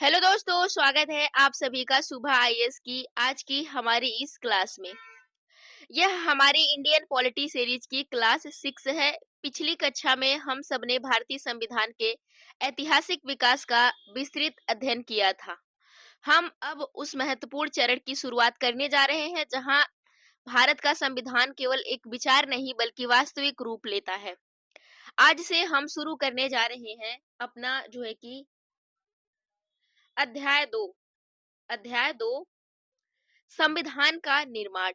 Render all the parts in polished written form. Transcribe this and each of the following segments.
Hello दोस्तों, स्वागत है आप सभी का सुबह आईएएस की आज की हमारी इस क्लास में। यह हमारी इंडियन पॉलिटी सीरीज की क्लास 6 है। पिछली कक्षा में हम सबने भारतीय संविधान के ऐतिहासिक विकास का विस्तृत अध्ययन किया था। हम अब उस महत्वपूर्ण चरण की शुरुआत करने जा रहे हैं जहां भारत का संविधान केवल एक विचार नहीं बल्कि वास्तविक रूप लेता है। आज से हम शुरू करने जा रहे हैं अपना जो है कि अध्याय 2। अध्याय 2, संविधान का निर्माण।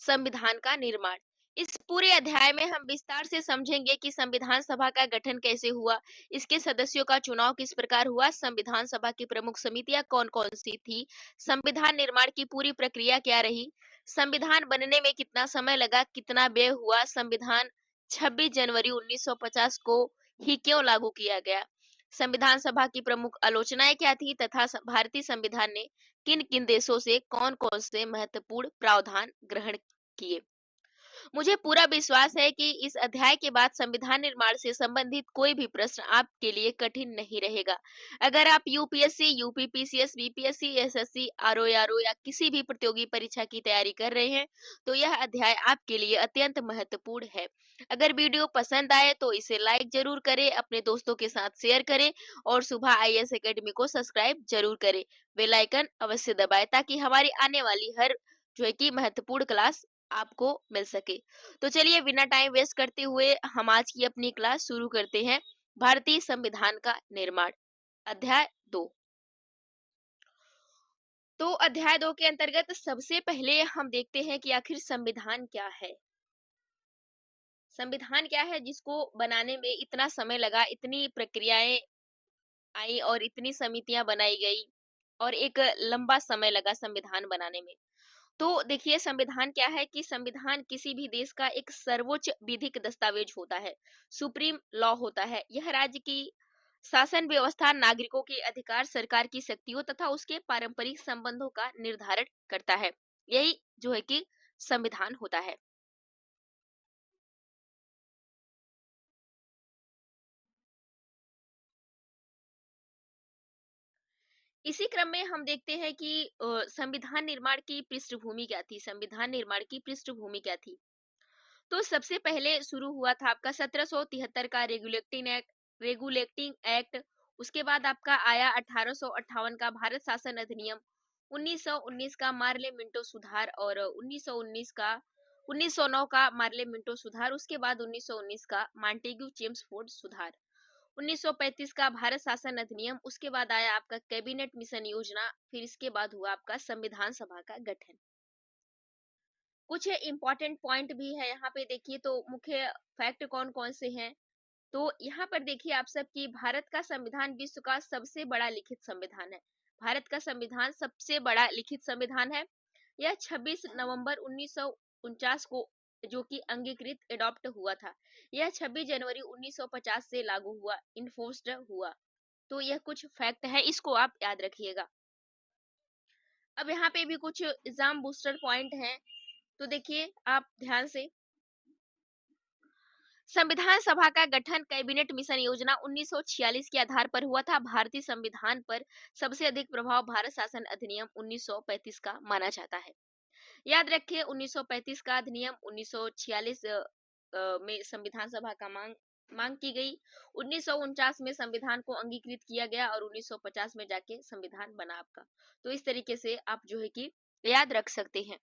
संविधान का निर्माण। इस पूरे अध्याय में हम विस्तार से समझेंगे कि संविधान सभा का गठन कैसे हुआ, इसके सदस्यों का चुनाव किस प्रकार हुआ, संविधान सभा की प्रमुख समितियां कौन-कौन सी थी, संविधान निर्माण की पूरी प्रक्रिया क्या रही, संविधान बनने में कितना समय लगा, कितना व्यय हुआ, संविधान 26 जनवरी 1950 को ही क्यों लागू किया गया, संविधान सभा की प्रमुख आलोचनाएं क्या थी तथा भारतीय संविधान ने किन किन देशों से कौन कौन से महत्वपूर्ण प्रावधान ग्रहण किए। मुझे पूरा विश्वास है कि इस अध्याय के बाद संविधान निर्माण से संबंधित कोई भी प्रश्न आपके लिए कठिन नहीं रहेगा। अगर आप UPSC, UPPCS, BPSC, SSC, RO या किसी भी प्रतियोगी परीक्षा की तैयारी कर रहे हैं, तो यह अध्याय आपके लिए अत्यंत महत्वपूर्ण है। अगर वीडियो पसंद आए तो इसे लाइक जरूर करें, अपने दोस्तों के साथ शेयर करें और सुबह आईएएस एकेडमी को सब्सक्राइब जरूर करें। बेल आइकन अवश्य दबाएं ताकि हमारी आने वाली हर जो है कि महत्वपूर्ण क्लास आपको मिल सके। तो चलिए बिना टाइम वेस्ट करते हुए हम आज की अपनी क्लास शुरू करते हैं। भारतीय संविधान का निर्माण, अध्याय 2। तो अध्याय 2 के अंतर्गत सबसे पहले हम देखते हैं कि आखिर संविधान क्या है। संविधान क्या है जिसको बनाने में इतना समय लगा, इतनी प्रक्रियाएं आई और इतनी समितियां बनाई गई और एक लंबा समय लगा संविधान बनाने में। तो देखिए संविधान क्या है कि संविधान किसी भी देश का एक सर्वोच्च विधिक दस्तावेज होता है, सुप्रीम लॉ होता है। यह राज्य की शासन व्यवस्था, नागरिकों के अधिकार, सरकार की शक्तियों तथा उसके पारंपरिक संबंधों का निर्धारण करता है। यही जो है कि संविधान होता है। इसी क्रम में हम देखते हैं कि संविधान निर्माण की पृष्ठभूमि क्या थी। संविधान निर्माण की पृष्ठभूमि क्या थी। तो सबसे पहले शुरू हुआ था आपका 1773 का रेगुलेटिंग एक्ट। उसके बाद आपका आया 1858 का भारत शासन अधिनियम, 1919 का मार्ले मिंटो सुधार और 1909 का मार्ले मिंटो सुधार। उसके बाद 1919 का मॉन्टेग्यू चेम्सफोर्ड सुधार, 1935 का भारत शासन अधिनियम। उसके बाद आया आपका कैबिनेट मिशन योजना, फिर इसके बाद हुआ आपका संविधान सभा का गठन। कुछ इंपॉर्टेंट पॉइंट भी है यहाँ पे देखिए। तो मुख्य फैक्ट कौन कौन से हैं। तो यहाँ पर देखिए आप सब कि भारत का संविधान विश्व का सबसे बड़ा लिखित संविधान है। भारत का संविधान सबसे बड़ा लिखित संविधान है। यह 26 नवंबर 1949 को जो कि अंगीकृत एडॉप्ट हुआ था। यह 26 जनवरी 1950 से लागू हुआ, इन्फोर्स्ड हुआ। तो यह कुछ फैक्ट है, इसको आप याद रखिएगा। अब यहाँ पे भी कुछ एग्जाम बूस्टर पॉइंट हैं, तो देखिए आप ध्यान से। संविधान सभा का गठन कैबिनेट मिशन योजना 1946 के आधार पर हुआ था। भारतीय संविधान पर सबसे अधिक प्रभाव भारत शासन अधिनियम 1935 का माना जाता है। याद रखिए 1935 का अधिनियम 1946 में संविधान सभा का मांग की गई। 1949 में संविधान को अंगीकृत किया गया और 1950 में जाके संविधान बना आपका। तो इस तरीके से आप जो है कि याद रख सकते हैं।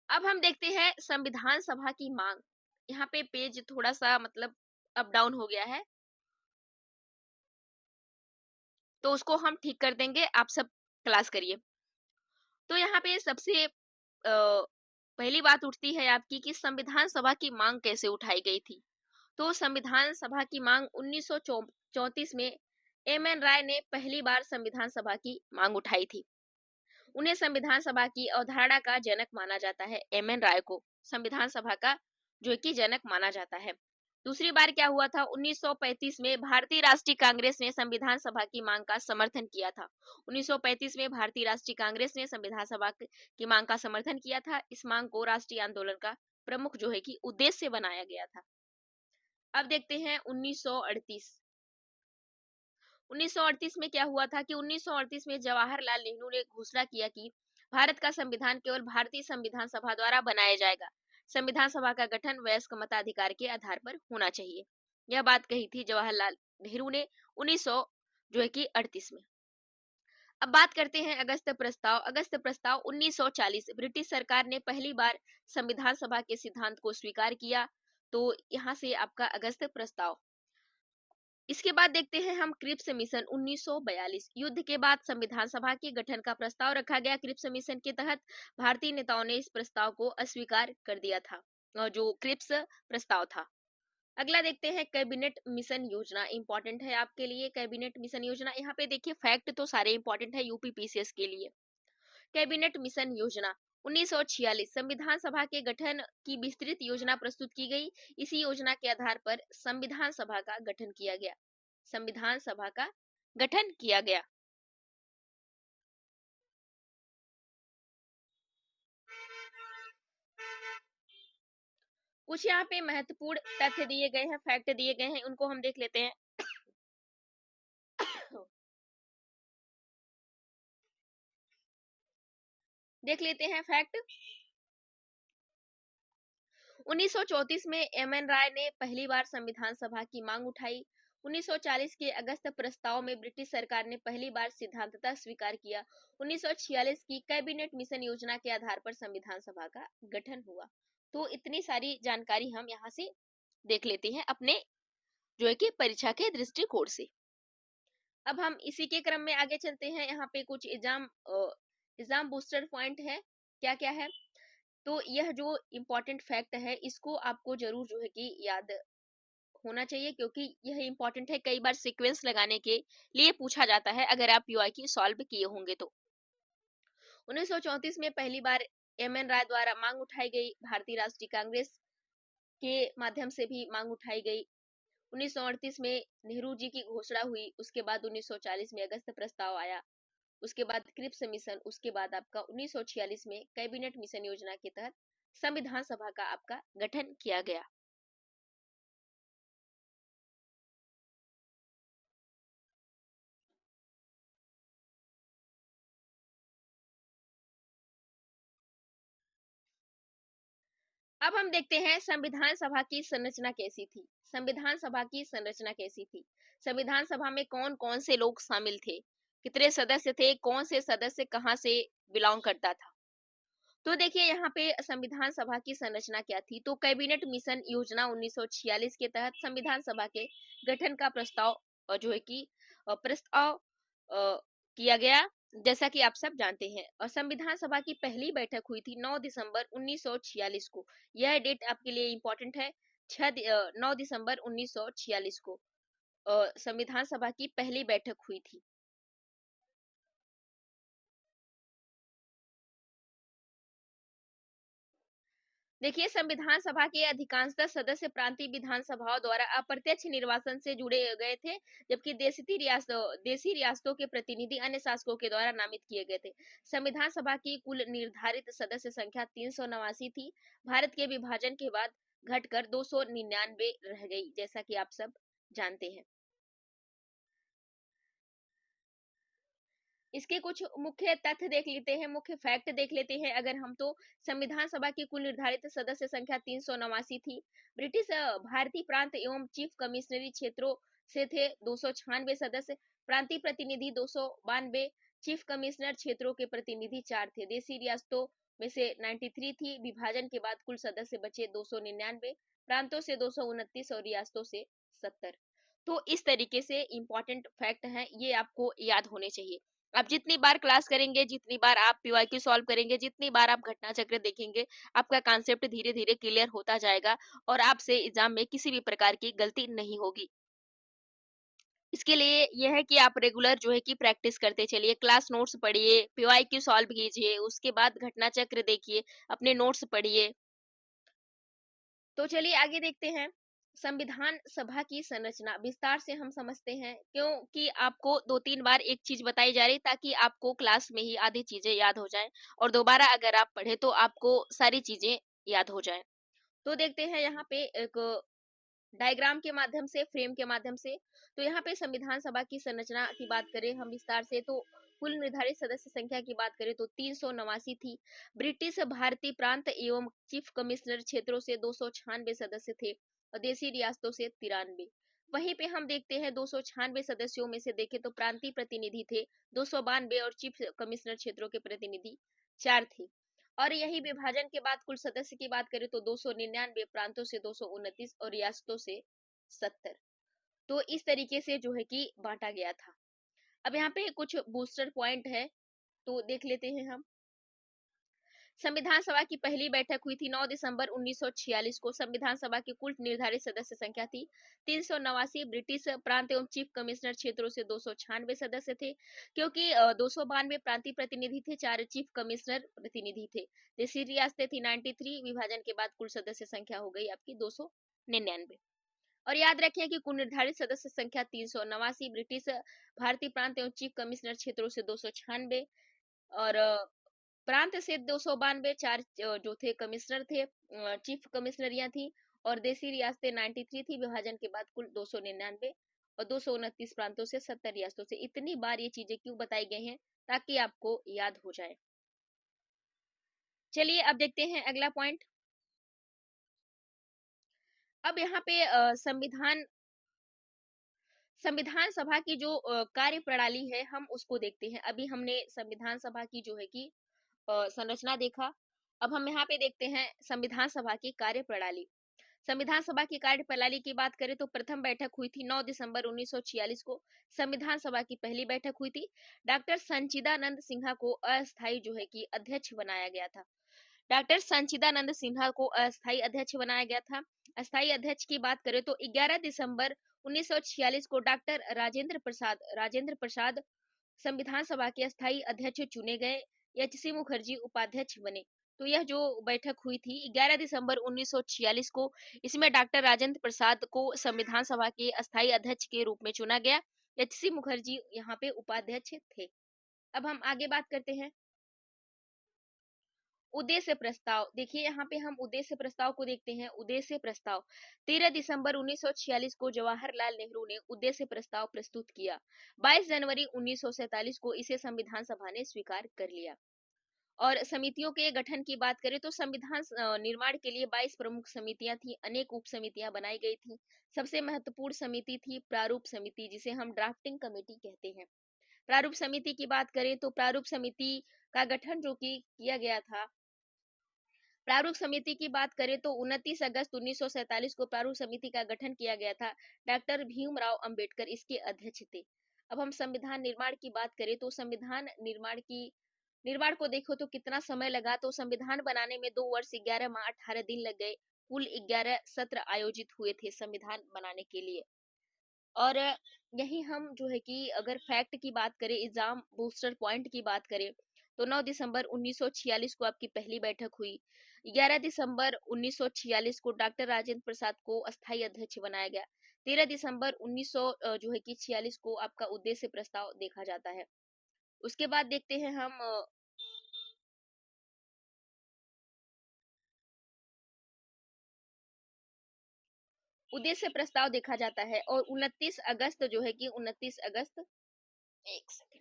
अब हम देखते हैं संविधान सभा की मांग। यहाँ पे पेज थोड़ा सा मतलब अप डाउन हो गया है, तो उसको हम ठीक कर देंगे। आप सब क्लास करिए। तो यहाँ पे सबसे पहली बात उठती है आपकी कि संविधान सभा की मांग कैसे उठाई गई थी। तो संविधान सभा की मांग 1934 में एम एन राय ने पहली बार संविधान सभा की मांग उठाई थी। उन्हें संविधान सभा की अवधारणा का जनक माना जाता है। एम एन राय को संविधान सभा का जो कि जनक माना जाता है। दूसरी बार क्या हुआ था, 1935 में भारतीय राष्ट्रीय कांग्रेस ने संविधान सभा की मांग का समर्थन किया था। 1935 में भारतीय राष्ट्रीय कांग्रेस ने संविधान सभा की मांग का समर्थन किया था। इस मांग को राष्ट्रीय आंदोलन का प्रमुख जो है कि उद्देश्य बनाया गया था। अब देखते हैं 1938। 1938 में क्या हुआ था कि 1938 में जवाहरलाल नेहरू ने घोषणा किया कि भारत का संविधान केवल भारतीय संविधान सभा द्वारा बनाया जाएगा। संविधान सभा का गठन वयस्क मताधिकार के आधार पर होना चाहिए। यह बात कही थी जवाहरलाल नेहरू ने 1938 में। अब बात करते हैं अगस्त प्रस्ताव। अगस्त प्रस्ताव 1940। ब्रिटिश सरकार ने पहली बार संविधान सभा के सिद्धांत को स्वीकार किया। तो यहाँ से आपका अगस्त प्रस्ताव। इसके बाद देखते हैं हम क्रिप्स मिशन 1942। युद्ध के बाद संविधान सभा के गठन का प्रस्ताव रखा गया। क्रिप्स मिशन के तहत भारतीय नेताओं ने इस प्रस्ताव को अस्वीकार कर दिया था, जो क्रिप्स प्रस्ताव था। अगला देखते हैं कैबिनेट मिशन योजना। इंपॉर्टेंट है आपके लिए कैबिनेट मिशन योजना। यहाँ पे देखिए फैक्ट तो सारे इंपॉर्टेंट है यूपी पीसीएस के लिए। कैबिनेट मिशन योजना 1946। संविधान सभा के गठन की विस्तृत योजना प्रस्तुत की गई। इसी योजना के आधार पर संविधान सभा का गठन किया गया। संविधान सभा का गठन किया गया। कुछ यहाँ पे महत्वपूर्ण तथ्य दिए गए हैं, फैक्ट दिए गए हैं, उनको हम देख लेते हैं। देख लेते हैं फैक्ट। 1934 में एम.एन. राय ने पहली बार संविधान सभा की मांग उठाई। 1940 के अगस्त प्रस्ताव में ब्रिटिश सरकार ने पहली बार सिद्धांततः स्वीकार किया। 1946 की कैबिनेट मिशन योजना के आधार पर संविधान सभा का गठन हुआ। तो इतनी सारी जानकारी हम यहाँ से देख लेते हैं अपने जो है कि परीक्षा के दृष्टिकोण से। अब हम इसी के क्रम में आगे चलते हैं। यहाँ पे कुछ एग्जाम बूस्टर पॉइंट है, क्या क्या है। तो यह जो इम्पोर्टेंट फैक्ट है इसको आपको जरूर जो है कि याद होना चाहिए, क्योंकि यह इम्पोर्टेंट है। कई बार सीक्वेंस लगाने के लिए पूछा जाता है अगर आप पीवाईक्यू सॉल्व किए होंगे तो। 1934 में पहली बार एम.एन. राय द्वारा मांग उठाई गई। भारतीय राष्ट्रीय कांग्रेस के माध्यम से भी मांग उठाई गई। 1938 में नेहरू जी की घोषणा हुई। उसके बाद 1940 में अगस्त प्रस्ताव आया। उसके बाद क्रिप्स मिशन। उसके बाद आपका 1946 में कैबिनेट मिशन योजना के तहत संविधान सभा का आपका गठन किया गया। अब हम देखते हैं संविधान सभा की संरचना कैसी थी। संविधान सभा की संरचना कैसी थी। संविधान सभा में कौन कौन से लोग शामिल थे, कितने सदस्य थे, कौन से सदस्य कहां से बिलोंग करता था। तो देखिए यहाँ पे संविधान सभा की संरचना क्या थी। तो कैबिनेट मिशन योजना 1946 के तहत संविधान सभा के गठन का प्रस्ताव जो है कि प्रस्ताव किया गया, जैसा कि आप सब जानते हैं। और संविधान सभा की पहली बैठक हुई थी 9 दिसंबर 1946 को। यह डेट आपके लिए इंपॉर्टेंट है। 9 दिसंबर 1946 को संविधान सभा की पहली बैठक हुई थी। देखिए संविधान सभा के अधिकांशतः सदस्य प्रांतीय विधानसभाओं द्वारा अप्रत्यक्ष निर्वाचन से जुड़े गए थे, जबकि देशी रियासतों के प्रतिनिधि अन्य शासकों के द्वारा नामित किए गए थे। संविधान सभा की कुल निर्धारित सदस्य संख्या 389 थी। भारत के विभाजन के बाद घटकर 299 रह गई, जैसा कि आप सब जानते हैं। इसके कुछ मुख्य तथ्य देख लेते हैं, मुख्य फैक्ट देख लेते हैं अगर हम। तो संविधान सभा की कुल निर्धारित सदस्य संख्या 389 थी। ब्रिटिश भारतीय प्रांत एवं चीफ कमिश्नरी क्षेत्रों से थे 296 सदस्य। प्रांतीय प्रतिनिधि 292। चीफ कमिश्नर क्षेत्रों के प्रतिनिधि 4 थे। देशी रियासतों में से 93 थी। विभाजन के बाद कुल सदस्य बचे 299। प्रांतों से 229 और रियासतों से 70। तो इस तरीके से इंपॉर्टेंट फैक्ट है, ये आपको याद होने चाहिए। आप जितनी बार क्लास करेंगे, जितनी बार आप पीवाईक्यू सॉल्व करेंगे, जितनी बार आप घटना चक्र देखेंगे, आपका कॉन्सेप्ट धीरे धीरे क्लियर होता जाएगा और आपसे एग्जाम में किसी भी प्रकार की गलती नहीं होगी। इसके लिए यह है कि आप रेगुलर जो है कि प्रैक्टिस करते चलिए, क्लास नोट्स पढ़िए, पीवाईक्यू सॉल्व कीजिए, उसके बाद घटना चक्र देखिए, अपने नोट्स पढ़िए। तो चलिए आगे देखते हैं। संविधान सभा की संरचना विस्तार से हम समझते हैं, क्योंकि आपको 2-3 बार एक चीज बताई जा रही ताकि आपको क्लास में ही आधी चीजें याद हो जाएं और दोबारा अगर आप पढ़े तो आपको सारी चीजें याद हो जाएं। तो देखते हैं यहाँ पे एक डायग्राम के माध्यम से, फ्रेम के माध्यम से। तो यहाँ पे संविधान सभा की संरचना की बात करें हम विस्तार से, तो कुल निर्धारित सदस्य संख्या की बात करें तो 389 थी। ब्रिटिश भारतीय प्रांत एवं चीफ कमिश्नर क्षेत्रों से 296 सदस्य थे और देशी रियासतों से 93। वहीं पे हम देखते हैं 296 सदस्यों में से देखें तो प्रांतीय प्रतिनिधि थे 292 और चीफ कमिश्नर क्षेत्रों के प्रतिनिधि 4 थे। और यही विभाजन के बाद कुल सदस्य की बात करें तो 299 प्रांतों से 229 और रियासतों से 70। तो इस तरीके से जो है कि बांटा गया था। अब यहाँ पे कुछ बूस्टर पॉइंट है तो देख लेते हैं हम। संविधान सभा की पहली बैठक हुई थी 9 दिसंबर 1946 को। संविधान सभा की कुल निर्धारित सदस्य संख्या थी 389। ब्रिटिश प्रांत एवं चीफ कमिश्नर क्षेत्रों से 296 सदस्य थे, क्योंकि 292 प्रांतीय प्रतिनिधि थे, 4 चीफ कमिश्नर प्रतिनिधि थे। देशी रियासतें थी 93। विभाजन के बाद कुल सदस्य संख्या हो गई आपकी 299। और याद रखिए कि कुल निर्धारित सदस्य संख्या 389, ब्रिटिश भारतीय प्रांत एवं चीफ कमिश्नर क्षेत्रों से 296 और प्रांत से 292, 4 जो थे कमिश्नर थे, चीफ कमिश्नरियां थी और देशी रियासतें 93 थी। विभाजन के बाद कुल 299 और 229 प्रांतों से 70 रियासतों से। इतनी बार ये चीजें क्यों बताई गई हैं? ताकि आपको याद हो जाए। चलिए अब देखते हैं अगला पॉइंट। अब यहाँ पे संविधान सभा की जो कार्य प्रणाली है हम उसको देखते हैं। अभी हमने संविधान सभा की जो है कि संरचना देखा। अब हम यहाँ पे देखते हैं संविधान सभा की कार्य प्रणाली। संविधान सभा की कार्य प्रणाली की बात करें तो प्रथम बैठक हुई थी 9 दिसंबर 1946 को। संविधान सभा की पहली बैठक हुई थी। डॉक्टर संचिदानंद सिन्हा को अस्थायी जो है कि अध्यक्ष बनाया गया था। डॉक्टर संचिदानंद सिन्हा को अस्थायी अध्यक्ष बनाया गया था। अस्थायी अध्यक्ष की बात करें तो 11 दिसंबर 1946 को डॉक्टर राजेंद्र प्रसाद संविधान सभा के अस्थायी अध्यक्ष चुने गए। एच.सी. मुखर्जी उपाध्यक्ष बने। तो यह जो बैठक हुई थी 11 दिसंबर 1946 को, इसमें डॉक्टर राजेंद्र प्रसाद को संविधान सभा के अस्थायी अध्यक्ष के रूप में चुना गया। एच.सी. मुखर्जी यहाँ पे उपाध्यक्ष थे। अब हम आगे बात करते हैं उद्देश्य प्रस्ताव। देखिए यहाँ पे हम उद्देश्य प्रस्ताव को देखते हैं। उद्देश्य प्रस्ताव 13 दिसंबर 1946 को जवाहरलाल नेहरू ने उद्देश्य प्रस्ताव प्रस्तुत किया। 22 जनवरी 1947 को इसे संविधान सभा ने स्वीकार कर लिया। और समितियों के गठन की बात करें तो संविधान निर्माण के लिए 22 प्रमुख समितियां थी, अनेक उप समितियां बनाई गई थी। सबसे महत्वपूर्ण समिति थी प्रारूप समिति, जिसे हम ड्राफ्टिंग कमेटी कहते हैं। प्रारूप समिति की बात करें तो प्रारूप समिति का गठन जो कि किया गया था, प्रारूप समिति की बात करें तो 29 अगस्त 1947 को प्रारूप समिति का गठन किया गया था। डॉक्टर भीमराव अंबेडकर इसके अध्यक्ष थे। अब हम संविधान निर्माण की बात करें तो संविधान निर्माण को देखो तो कितना समय लगा। तो संविधान बनाने में 2 वर्ष 11 माह 18 दिन लग गए। कुल 11 सत्र आयोजित हुए थे संविधान बनाने के लिए। और यही हम जो है कि अगर फैक्ट की बात करें, एग्जाम बूस्टर पॉइंट की बात करें तो 9 दिसंबर 1946 को आपकी पहली बैठक हुई। 11 दिसंबर 1946 को डॉक्टर राजेंद्र प्रसाद को अस्थायी अध्यक्ष बनाया गया। 13 दिसंबर 1900 जो है कि 46 को आपका उद्देश्य प्रस्ताव देखा जाता है। उसके बाद देखते हैं हम उद्देश्य प्रस्ताव देखा जाता है। और 29 अगस्त जो है कि 29 अगस्त, एक सेकंड,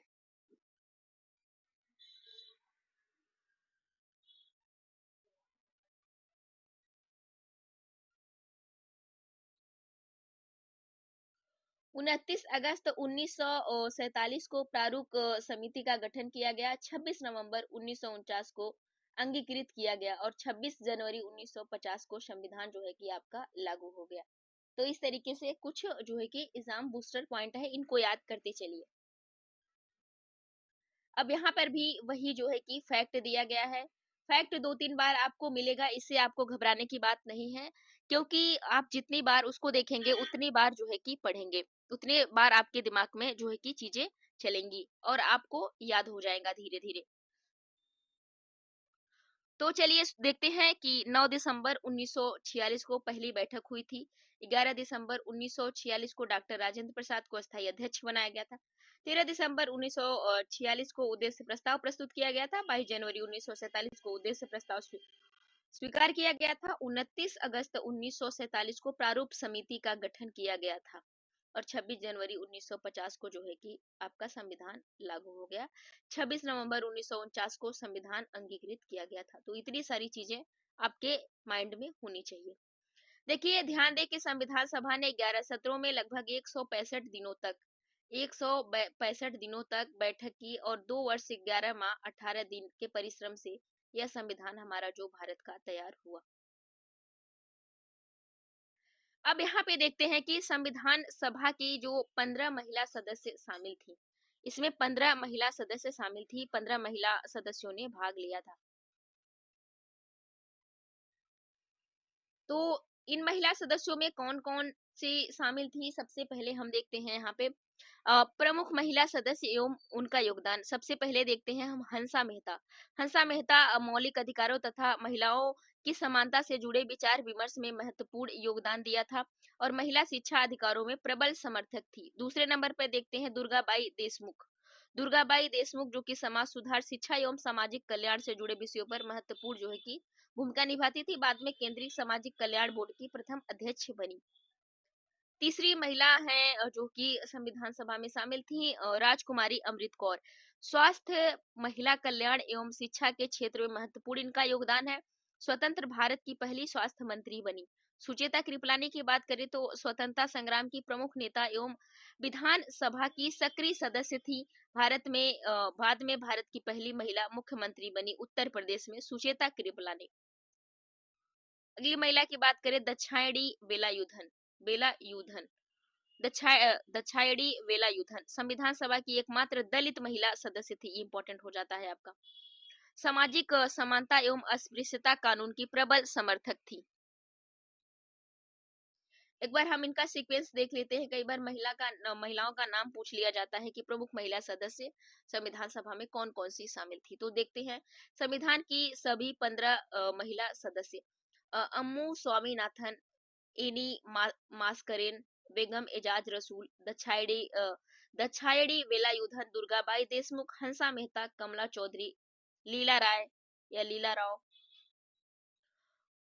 29 अगस्त 1947 को प्रारूप समिति का गठन किया गया। 26 नवंबर 1949 को अंगीकृत किया गया और 26 जनवरी 1950 को संविधान जो है कि आपका लागू हो गया। तो इस तरीके से कुछ जो है कि एग्जाम बूस्टर पॉइंट है, इनको याद करते चलिए। अब यहाँ पर भी वही जो है कि फैक्ट दिया गया है। फैक्ट 2-3 बार आपको मिलेगा, इससे आपको घबराने की बात नहीं है, क्योंकि आप जितनी बार उसको देखेंगे उतनी बार जो है कि पढ़ेंगे, उतने बार आपके दिमाग में जो है कि चीजें चलेंगी और आपको याद हो जाएगा धीरे धीरे। तो चलिए देखते हैं कि 9 दिसंबर 1946 को पहली बैठक हुई थी। 11 दिसंबर 1946 को डॉक्टर राजेंद्र प्रसाद को अस्थायी अध्यक्ष बनाया गया था। 13 दिसंबर 1946 को उद्देश्य प्रस्ताव प्रस्तुत किया गया था। 22 जनवरी 1947 को उद्देश्य प्रस्ताव स्वीकार किया गया था। 29 अगस्त 1947 को प्रारूप समिति का गठन किया गया था और 26 जनवरी 1950 को जो है कि आपका संविधान लागू हो गया। 26 नवंबर 1949 को संविधान अंगीकृत किया गया था। तो इतनी सारी चीजें आपके माइंड में होनी चाहिए। देखिए, ध्यान दें कि संविधान सभा ने 11 सत्रों में लगभग 165 दिनों तक बैठक की और 2 वर्ष 11 माह 18 दिन के परिश्रम से यह संविधान हमारा जो भारत का तैयार हुआ। अब यहाँ पे देखते हैं कि संविधान सभा की जो 15 महिला सदस्य शामिल थी, इसमें 15 महिला सदस्य शामिल थी, 15 महिला सदस्यों ने भाग लिया था। तो इन महिला सदस्यों में कौन-कौन सी शामिल थी, सबसे पहले हम देखते हैं यहाँ पे प्रमुख महिला सदस्य एवं उनका योगदान। सबसे पहले देखते हैं हम हंसा मेहता। हंसा मेहता मौलिक अधिकारों तथा महिलाओं की समानता से जुड़े विचार विमर्श में महत्वपूर्ण योगदान दिया था और महिला शिक्षा अधिकारों में प्रबल समर्थक थी। दूसरे नंबर पर देखते हैं दुर्गाबाई देशमुख। दुर्गाबाई देशमुख जो कि समाज सुधार, शिक्षा एवं सामाजिक कल्याण से जुड़े विषयों पर महत्वपूर्ण जो है कि भूमिका निभाती थी। बाद में केंद्रीय सामाजिक कल्याण बोर्ड की प्रथम अध्यक्ष बनी। तीसरी महिला है जो कि संविधान सभा में शामिल थी, राजकुमारी अमृत कौर। स्वास्थ्य, महिला कल्याण एवं शिक्षा के क्षेत्र में महत्वपूर्ण इनका योगदान है। स्वतंत्र भारत की पहली स्वास्थ्य मंत्री बनी। सुचेता कृपलानी की बात करें तो स्वतंत्रता संग्राम की प्रमुख नेता एवं विधान सभा की सक्रिय सदस्य थी। बाद में भारत की पहली महिला मुख्यमंत्री बनी उत्तर प्रदेश में सुचेता कृपलानी। अगली महिला की बात करें दक्षायणी वेलायुधन। वेलायुधन दक्षायणी वेलायुधन संविधान सभा की एकमात्र दलित महिला सदस्य थी। इंपॉर्टेंट हो जाता है आपका। सामाजिक समानता एवं अस्पृश्यता कानून की प्रबल समर्थक थी। एक बार हम इनका सीक्वेंस देख लेते हैं। कई बार महिलाओं का नाम पूछ लिया जाता है कि प्रमुख महिला सदस्य संविधान सभा में कौन कौन सी शामिल थी। तो देखते हैं संविधान की सभी 15 महिला सदस्य अम्मू स्वामीनाथन, एनी मास्करेन, बेगम एजाज रसूल, दक्षायणी वेलायुधन, दुर्गाबाई देशमुख, हंसा मेहता, कमला चौधरी, लीला राय या लीला राव,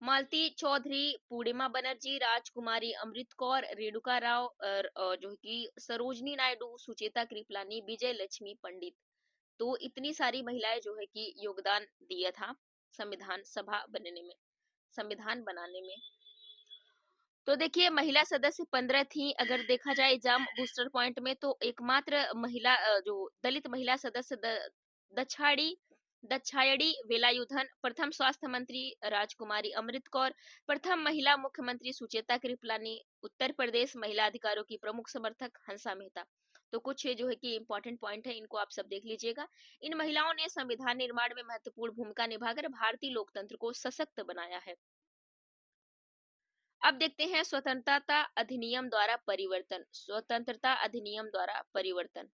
मालती चौधरी, पूर्णिमा बनर्जी, राजकुमारी अमृत कौर, रेणुका राव और जो कि सरोजनी नायडू, सुचेता कृपलानी, विजय लक्ष्मी पंडित। तो इतनी सारी महिलाएं जो है कि योगदान दिया था संविधान सभा बनने में, संविधान बनाने में। तो देखिए महिला सदस्य 15 थी। अगर देखा जाए एग्जाम बूस्टर पॉइंट में तो एकमात्र महिला जो दलित महिला सदस्य दक्षाड़ी दक्षायणी वेलायुधन, प्रथम स्वास्थ्य मंत्री राजकुमारी अमृत कौर, प्रथम महिला मुख्यमंत्री सुचेता कृपलानी, उत्तर प्रदेश महिला अधिकारों की प्रमुख समर्थक हंसा मेहता। तो कुछ जो है कि इंपॉर्टेंट पॉइंट है, इनको आप सब देख लीजिएगा। इन महिलाओं ने संविधान निर्माण में महत्वपूर्ण भूमिका निभाकर भारतीय लोकतंत्र को सशक्त बनाया है। अब देखते हैं स्वतंत्रता अधिनियम द्वारा परिवर्तन। स्वतंत्रता अधिनियम द्वारा परिवर्तन।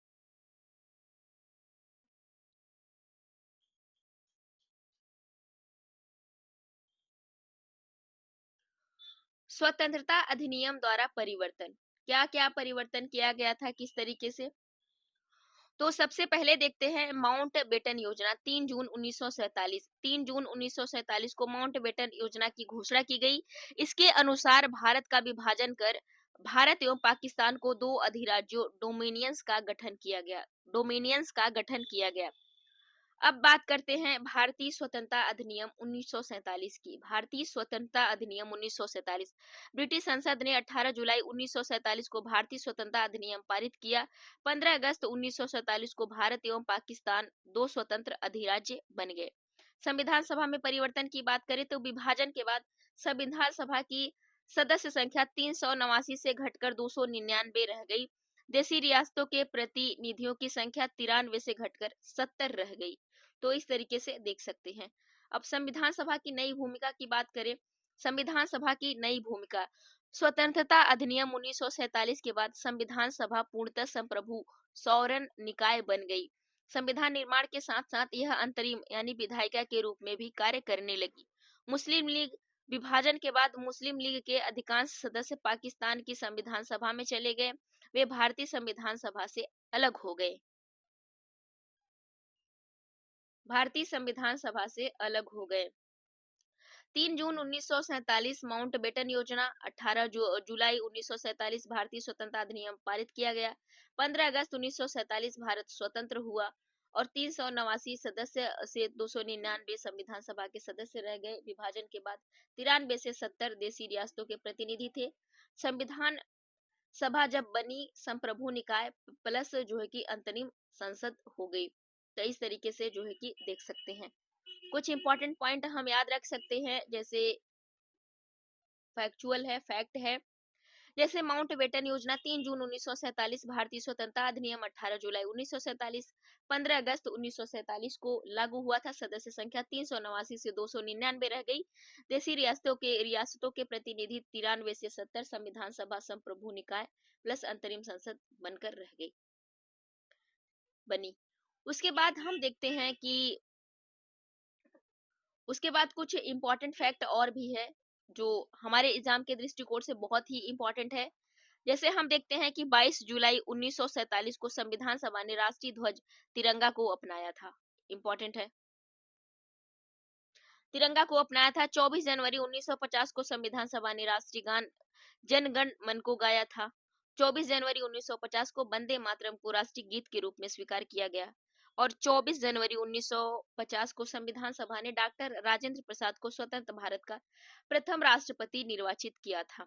स्वतंत्रता अधिनियम द्वारा परिवर्तन, क्या क्या परिवर्तन किया गया था, किस तरीके से? तो सबसे पहले देखते हैं माउंट बेटन योजना। 3 जून 1947, 3 जून 1947 को माउंट बेटन योजना की घोषणा की गई। इसके अनुसार भारत का विभाजन कर भारत एवं पाकिस्तान को 2 अधिराज्यों डोमिनियंस का गठन किया गया। अब बात करते हैं भारतीय स्वतंत्रता अधिनियम 1947 की। भारतीय स्वतंत्रता अधिनियम 1947, ब्रिटिश संसद ने 18 जुलाई 1947 को भारतीय स्वतंत्रता अधिनियम पारित किया। 15 अगस्त 1947 को भारत एवं पाकिस्तान 2 स्वतंत्र अधिराज्य बन गए। संविधान सभा में परिवर्तन की बात करें तो विभाजन के बाद संविधान सभा की सदस्य संख्या 389 से घटकर 299 रह गई। देशी रियासतों के प्रतिनिधियों की संख्या 93 से घटकर 70 रह गई। तो इस तरीके से देख सकते हैं। अब संविधान सभा की नई भूमिका की बात करें। संविधान सभा की नई भूमिका, स्वतंत्रता अधिनियम 1947 के बाद संविधान सभा पूर्णतः संप्रभु सौरन निकाय बन गई। संविधान निर्माण के साथ साथ यह अंतरिम यानी विधायिका के रूप में भी कार्य करने लगी। मुस्लिम लीग विभाजन के बाद मुस्लिम लीग के अधिकांश सदस्य पाकिस्तान की संविधान सभा में चले गए। वे भारतीय संविधान सभा से अलग हो गए। भारतीय संविधान सभा से अलग हो गए। 3 जून 1947 माउंटबेटन योजना, 18 जुलाई 1947 भारतीय स्वतंत्रता अधिनियम पारित किया गया, 15 अगस्त 1947 भारत स्वतंत्र हुआ और 389 सदस्य से 299 संविधान सभा के सदस्य रह गए। विभाजन के बाद 93 से 70 देशी रियासतों के प्रतिनिधि थे। संविधान सभा जब बनी संप्रभु निकाय प्लस जो है कि अंतरिम संसद हो गई। तो इस तरीके से जो है कि देख सकते हैं। कुछ इंपॉर्टेंट पॉइंट हम याद रख सकते हैं, जैसे फैक्चुअल है, फैक्ट है, जैसे माउंटबेटन योजना 3 जून 1947 भारतीय स्वतंत्रता अधिनियम 18 जुलाई 1947 15 अगस्त 1947 को लागू हुआ था। सदस्य संख्या 389 से 299 रह गई। देशी रियासतों के प्रतिनिधि 93 से 70 संविधान सभा संप्रभु निकाय प्लस अंतरिम संसद बनकर रह गई, बनी। उसके बाद हम देखते हैं कि उसके बाद कुछ इंपॉर्टेंट फैक्ट और भी है जो हमारे एग्जाम के दृष्टिकोण से बहुत ही इंपॉर्टेंट है। जैसे हम देखते हैं कि 22 जुलाई 1947 को संविधान सभा ने राष्ट्रीय ध्वज तिरंगा को अपनाया था। इंपॉर्टेंट है, तिरंगा को अपनाया था। 24 जनवरी 1950 को संविधान सभा ने राष्ट्रीय गान जन गण मन को गाया था। 24 जनवरी 1950 को वंदे मातरम को राष्ट्रीय गीत के रूप में स्वीकार किया गया और 24 जनवरी 1950 को संविधान सभा ने डॉक्टर राजेंद्र प्रसाद को स्वतंत्र भारत का प्रथम राष्ट्रपति निर्वाचित किया था।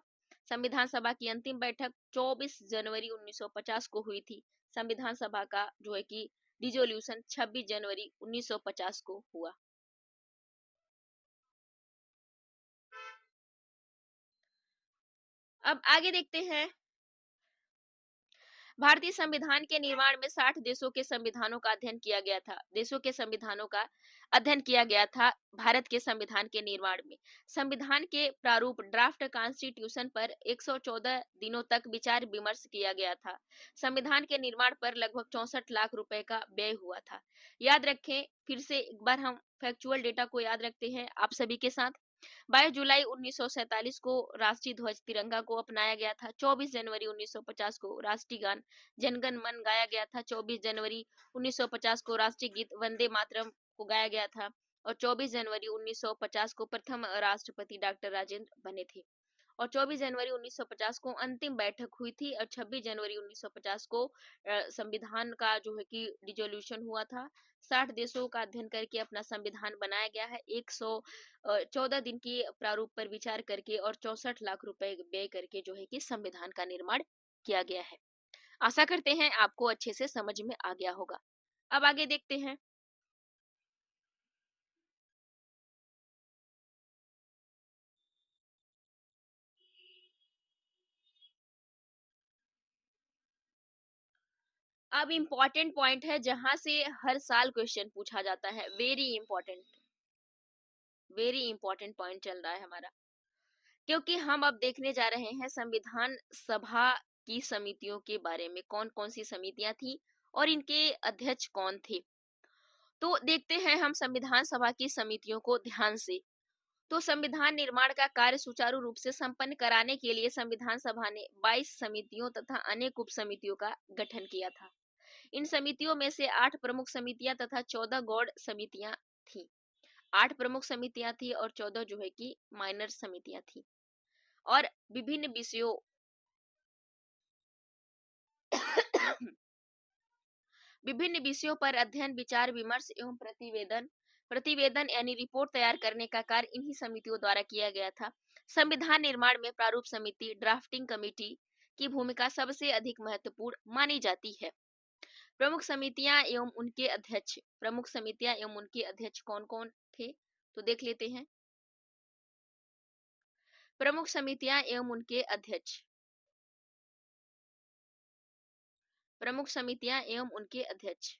संविधान सभा की अंतिम बैठक 24 जनवरी 1950 को हुई थी। संविधान सभा का जो है कि डिसोल्यूशन 26 जनवरी 1950 को हुआ। अब आगे देखते हैं। भारतीय संविधान के निर्माण में 60 देशों के संविधानों का अध्ययन किया गया था। देशों के संविधानों का अध्ययन किया गया था भारत के संविधान के निर्माण में। संविधान के प्रारूप ड्राफ्ट कॉन्स्टिट्यूशन पर 114 दिनों तक विचार विमर्श किया गया था। संविधान के निर्माण पर लगभग 64 लाख रुपए का व्यय हुआ था। याद रखें, फिर से एक बार हम फैक्चुअल डेटा को याद रखते हैं आप सभी के साथ। 22 जुलाई 1947 को राष्ट्रीय ध्वज तिरंगा को अपनाया गया था। 24 जनवरी 1950 को राष्ट्रीय गान जनगण मन गाया गया था। 24 जनवरी 1950 को राष्ट्रीय गीत वंदे मातरम को गाया गया था और 24 जनवरी 1950 को प्रथम राष्ट्रपति डॉक्टर राजेंद्र बने थे और 24 जनवरी 1950 को अंतिम बैठक हुई थी और 26 जनवरी 1950 को संविधान का जो है कि डिसोल्यूशन हुआ था। 60 देशों का अध्ययन करके अपना संविधान बनाया गया है। 114 दिन की प्रारूप पर विचार करके और 64 लाख रुपए व्यय करके जो है कि संविधान का निर्माण किया गया है। आशा करते हैं आपको अच्छे से समझ में आ गया होगा। अब आगे देखते हैं। अब इम्पोर्टेंट पॉइंट है जहां से हर साल क्वेश्चन पूछा जाता है। वेरी इंपॉर्टेंट पॉइंट चल रहा है हमारा, क्योंकि हम अब देखने जा रहे हैं संविधान सभा की समितियों के बारे में। कौन कौन सी समितियां थी और इनके अध्यक्ष कौन थे। तो देखते हैं हम संविधान सभा की समितियों को ध्यान से। तो संविधान निर्माण का कार्य सुचारू रूप से संपन्न कराने के लिए संविधान सभा ने 22 समितियों तथा अनेक उप समितियों का गठन किया था। इन समितियों में से 8 प्रमुख समितियां तथा 14 गौड़ समितियां थी। 8 प्रमुख समितियां थी और 14 जो है कि माइनर समितियां थी और विभिन्न विषयों विभिन्न विषयों पर अध्ययन, विचार विमर्श एवं प्रतिवेदन यानी रिपोर्ट तैयार करने का कार्य इन्हीं समितियों द्वारा किया गया था। संविधान निर्माण में प्रारूप समिति ड्राफ्टिंग कमेटी की भूमिका सबसे अधिक महत्वपूर्ण मानी जाती है। प्रमुख समितियां एवं उनके अध्यक्ष कौन कौन थे, तो देख लेते हैं। प्रमुख समितियां एवं उनके अध्यक्ष प्रमुख समितियां एवं उनके अध्यक्ष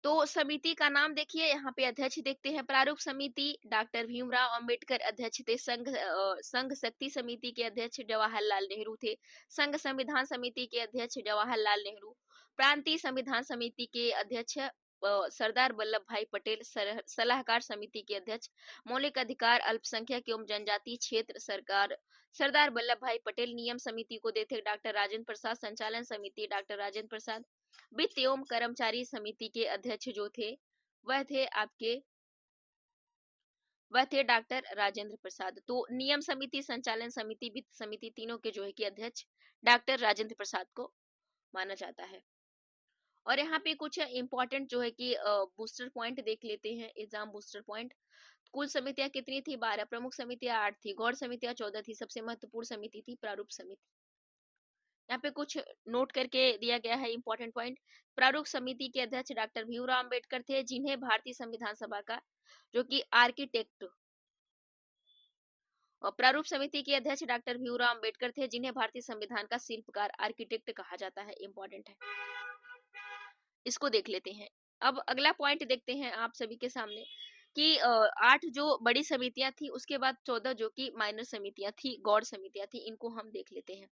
तो समिति का नाम देखिए, यहाँ पे अध्यक्ष देखते हैं। प्रारूप समिति डॉक्टर भीमराव अंबेडकर अध्यक्ष थे। संघ शक्ति समिति के अध्यक्ष जवाहरलाल नेहरू थे। संघ संविधान समिति के अध्यक्ष जवाहरलाल नेहरू। प्रांतीय संविधान समिति के अध्यक्ष सरदार वल्लभ भाई पटेल सलाहकार समिति के अध्यक्ष, मौलिक अधिकार अल्पसंख्यक एवं जनजातीय क्षेत्र सरकार सरदार वल्लभ भाई पटेल नियम समिति को देते डॉक्टर राजेंद्र प्रसाद, संचालन समिति डॉक्टर राजेंद्र प्रसाद, वित्त एवं कर्मचारी समिति के अध्यक्ष जो थे वह थे आपके वह थे डॉक्टर राजेंद्र प्रसाद। तो नियम समिति, संचालन समिति, वित्त समिति तीनों के जो है कि अध्यक्ष डॉक्टर राजेंद्र प्रसाद को माना जाता है। और यहाँ पे कुछ इंपॉर्टेंट जो है कि बूस्टर पॉइंट देख लेते हैं, एग्जाम बूस्टर पॉइंट। कुल समितियां कितनी थी? 12। प्रमुख समितियां 8 थी, गौड़ समितियां 14 थी, सबसे महत्वपूर्ण समिति थी प्रारूप समिति। यहाँ पे कुछ नोट करके दिया गया है इंपॉर्टेंट पॉइंट। प्रारूप समिति के अध्यक्ष डॉक्टर भीमराव अम्बेडकर थे, जिन्हें भारतीय संविधान सभा का जो कि आर्किटेक्ट, और प्रारूप समिति के अध्यक्ष डॉक्टर भीमराव अम्बेडकर थे, जिन्हें भारतीय संविधान का शिल्पकार, आर्किटेक्ट कहा जाता है। इंपॉर्टेंट है, इसको देख लेते हैं। अब अगला पॉइंट देखते हैं आप सभी के सामने कि 8 जो बड़ी समितियां थी, उसके बाद 14 जो कि माइनर समितियां थी, गौड़ समितियां थी, इनको हम देख लेते हैं।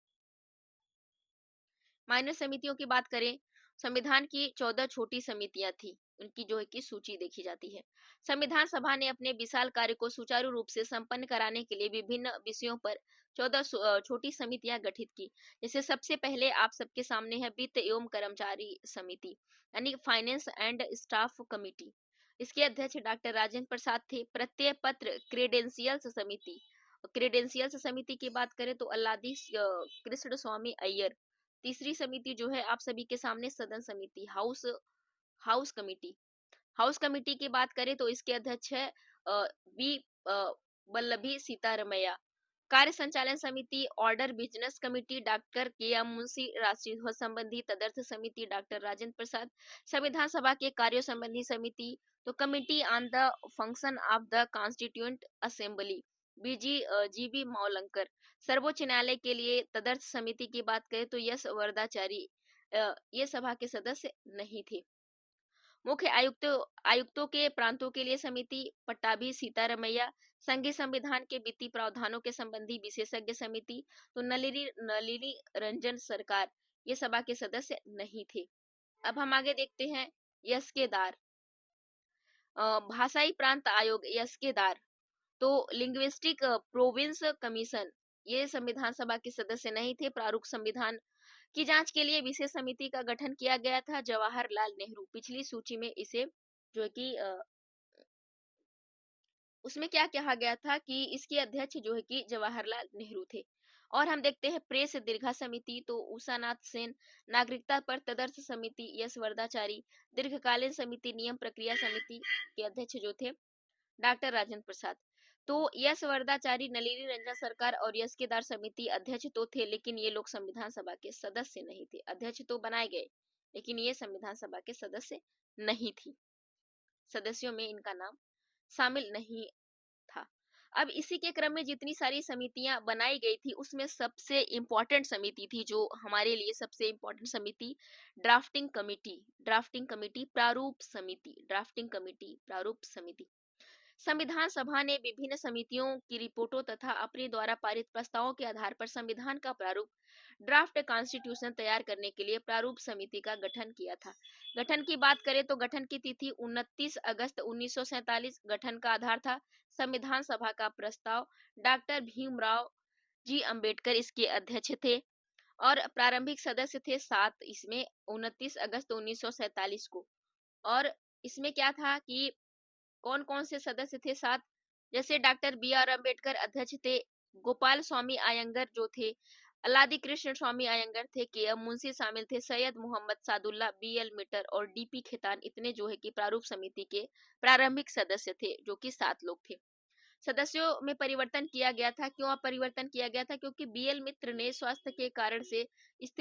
माइनर समितियों की बात करें, संविधान की 14 छोटी समितियां थी, उनकी जो है कि सूची देखी जाती है। संविधान सभा ने अपने विशाल कार्य को सुचारू रूप से संपन्न कराने के लिए विभिन्न विषयों पर 14 छोटी समितियां गठित की। जैसे सबसे पहले आप सबके सामने है वित्त एवं कर्मचारी समिति, यानी फाइनेंस एंड स्टाफ कमिटी। इसके अध्यक्ष डॉक्टर राजेंद्र प्रसाद थे। प्रत्यय पत्र क्रेडेंशियल्स समिति, क्रेडेंशियल्स समिति की बात करें तो अल्लादी कृष्ण स्वामी अय्यर। तीसरी समिति जो है आप सभी के सामने सदन समिति, house house committee. House committee की बात करें तो इसके अध्यक्ष है बी वल्लभी सीतारमैया। कार्य संचालन समिति, ऑर्डर बिजनेस कमिटी डॉक्टर के एम मुंशी, राष्ट्रीय ध्वज संबंधी तदर्थ समिति डॉक्टर राजेंद्र प्रसाद, संविधान सभा के कार्यों संबंधी समिति तो committee on the function of the constituent assembly, BG GB Mavalankar. सर्वोच्च न्यायालय के लिए तदर्थ समिति की बात करें तो यश वरदाचारी ये सभा के सदस्य नहीं थे। मुख्य आयुक्तों के प्रांतों के लिए समिति पट्टाभी सीतारमैया। संघीय संविधान के वित्तीय प्रावधानों के संबंधी विशेषज्ञ समिति तो नलिनी रंजन सरकार, ये सभा के सदस्य नहीं थे। अब हम आगे देखते हैं यस्केदार, भाषाई प्रांत आयोग यस्केदार, तो लिंग्विस्टिक प्रोविंस कमीशन, ये संविधान सभा के सदस्य नहीं थे। प्रारूप संविधान की जांच के लिए विशेष समिति का गठन किया गया था, जवाहरलाल नेहरू। पिछली सूची में इसे जो है कि उसमें क्या कहा गया था कि इसके अध्यक्ष जो है कि जवाहरलाल नेहरू थे। और हम देखते हैं प्रेस दीर्घा समिति, तो उषानाथ सेन। नागरिकता पर तदर्थ समिति यश वरदाचारी। दीर्घकालीन समिति नियम प्रक्रिया समिति के अध्यक्ष जो थे डॉक्टर राजेंद्र प्रसाद। तो यश वरदाचारी, नलिनी रंजन सरकार और यश केदार समिति अध्यक्ष तो थे, लेकिन ये लोग संविधान सभा के सदस्य नहीं थे। अध्यक्ष तो बनाए गए, लेकिन ये संविधान सभा के सदस्य नहीं थी, सदस्यों में इनका नाम शामिल नहीं था। अब इसी के क्रम में जितनी सारी समितियां बनाई गई थी, उसमें सबसे इंपॉर्टेंट समिति थी, जो हमारे लिए सबसे इंपॉर्टेंट समिति, ड्राफ्टिंग कमिटी। ड्राफ्टिंग कमिटी प्रारूप समिति, ड्राफ्टिंग कमिटी प्रारूप समिति। संविधान सभा ने विभिन्न समितियों की रिपोर्टों तथा अपने द्वारा पारित प्रस्तावों के आधार पर संविधान का प्रारूप, ड्राफ्ट कॉन्स्टिट्यूशन तैयार करने के लिए प्रारूप समिति का गठन किया था। गठन की बात करें तो गठन की तिथि 29 अगस्त 1947। गठन का आधार था संविधान सभा का प्रस्ताव। डॉक्टर भीमराव जी अंबेडकर इसके अध्यक्ष थे और प्रारंभिक सदस्य थे 7 इसमें 29 अगस्त 1947 को। और इसमें क्या था कि कौन कौन से सदस्य थे 7, जैसे डॉक्टर बी आर अम्बेडकर अध्यक्ष थे, गोपाल स्वामी अयंगर जो थे, अल्लादी कृष्ण स्वामी अयंगर थे, के एम मुंशी शामिल थे, सैयद मोहम्मद सादुल्ला, बी एल मीटर और डीपी खेतान, इतने जो है कि प्रारूप समिति के प्रारंभिक सदस्य थे, जो कि 7 लोग थे। सदस्यों में परिवर्तन किया गया था। क्यों परिवर्तन किया गया था? क्योंकि बी एल मित्र ने स्वास्थ्य के कारण से इस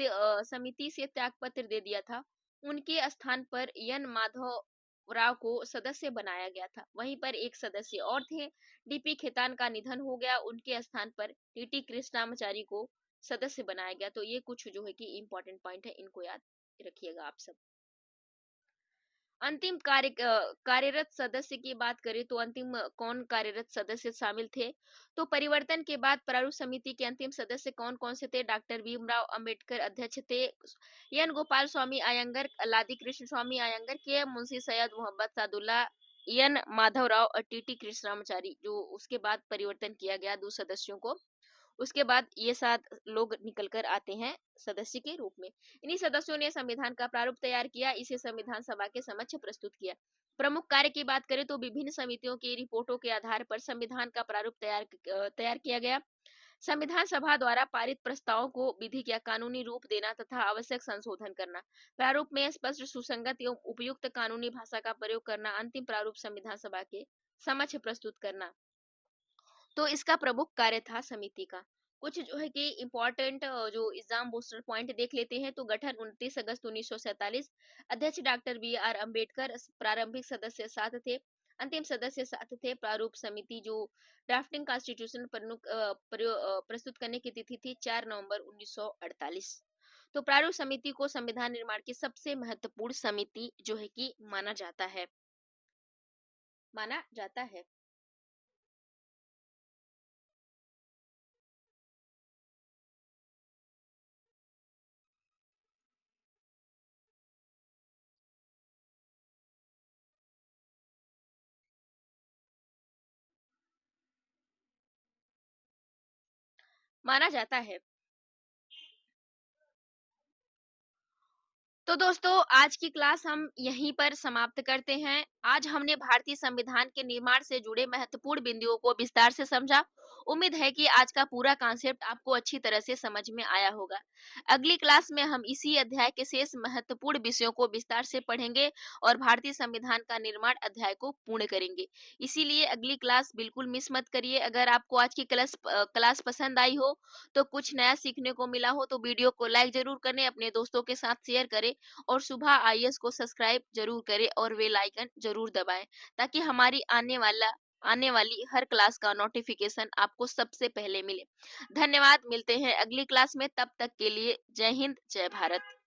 समिति से त्यागपत्र दे दिया था। उनके स्थान पर एन माधव राव को सदस्य बनाया गया था। वहीं पर एक सदस्य और थे, डीपी खेतान का निधन हो गया, उनके स्थान पर टीटी कृष्णामाचारी को सदस्य बनाया गया। तो ये कुछ जो है कि इंपॉर्टेंट पॉइंट है, इनको याद रखिएगा आप सब। अंतिम कार्यरत सदस्य की बात करें तो अंतिम कौन कार्यरत सदस्य शामिल थे? तो परिवर्तन के बाद प्रारूप समिति के अंतिम सदस्य कौन-कौन से थे? डॉक्टर भीमराव अंबेडकर अध्यक्ष थे, एन गोपाल स्वामी अयंगर, लादी कृष्ण स्वामी अयंगर, के एम मुंशी सैयद मोहम्मद सादुल्ला, एन माधवराव और टीटी कृष्णामाचारी, जो उसके बाद परिवर्तन किया गया 2 सदस्यों को। उसके बाद ये 7 लोग निकल कर आते हैं सदस्य के रूप में। इन्हीं सदस्यों ने संविधान का प्रारूप तैयार किया, इसे संविधान सभा के समक्ष प्रस्तुत किया। प्रमुख कार्य की बात करें तो विभिन्न समितियों की रिपोर्टों के आधार पर संविधान का प्रारूप तैयार किया गया। संविधान सभा द्वारा पारित प्रस्तावों को विधिक या कानूनी रूप देना तथा आवश्यक संशोधन करना, प्रारूप में स्पष्ट, सुसंगत एवं उपयुक्त कानूनी भाषा का प्रयोग करना, अंतिम प्रारूप संविधान सभा के समक्ष प्रस्तुत करना। तो इसका प्रमुख कार्य था समिति का। कुछ जो है कि इम्पोर्टेंट जो एग्जाम बूस्टर पॉइंट देख लेते हैं। तो गठन 29 अगस्त 1947, अध्यक्ष डॉक्टर बी आर अम्बेडकर, प्रारंभिक सदस्य 7 थे, अंतिम सदस्य 7 थे। प्रारूप समिति जो ड्राफ्टिंग कॉन्स्टिट्यूशन प्रस्तुत करने की तिथि थी 4 नवंबर 1948। तो प्रारूप समिति को संविधान निर्माण की सबसे महत्वपूर्ण समिति जो है कि माना जाता है। माना जाता है। तो दोस्तों, आज की क्लास हम यहीं पर समाप्त करते हैं। आज हमने भारतीय संविधान के निर्माण से जुड़े महत्वपूर्ण बिंदुओं को विस्तार से समझा। उम्मीद है कि आज का पूरा कॉन्सेप्ट आपको अच्छी तरह से समझ में आया होगा। अगली क्लास में हम इसी अध्याय के शेष महत्वपूर्ण विषयों को विस्तार से पढ़ेंगे और भारतीय संविधान का निर्माण अध्याय को पूर्ण करेंगे। इसीलिए अगली क्लास बिल्कुल मिस मत करिए। अगर आपको आज की क्लास पसंद आई हो, तो कुछ नया सीखने को मिला हो, तो वीडियो को लाइक जरूर करें, अपने दोस्तों के साथ शेयर करें और सुबह आईएएस को सब्सक्राइब जरूर करें और बेल आइकन जरूर दबाएं, ताकि हमारी आने वाली हर क्लास का नोटिफिकेशन आपको सबसे पहले मिले। धन्यवाद, मिलते हैं अगली क्लास में। तब तक के लिए जय हिंद, जय भारत।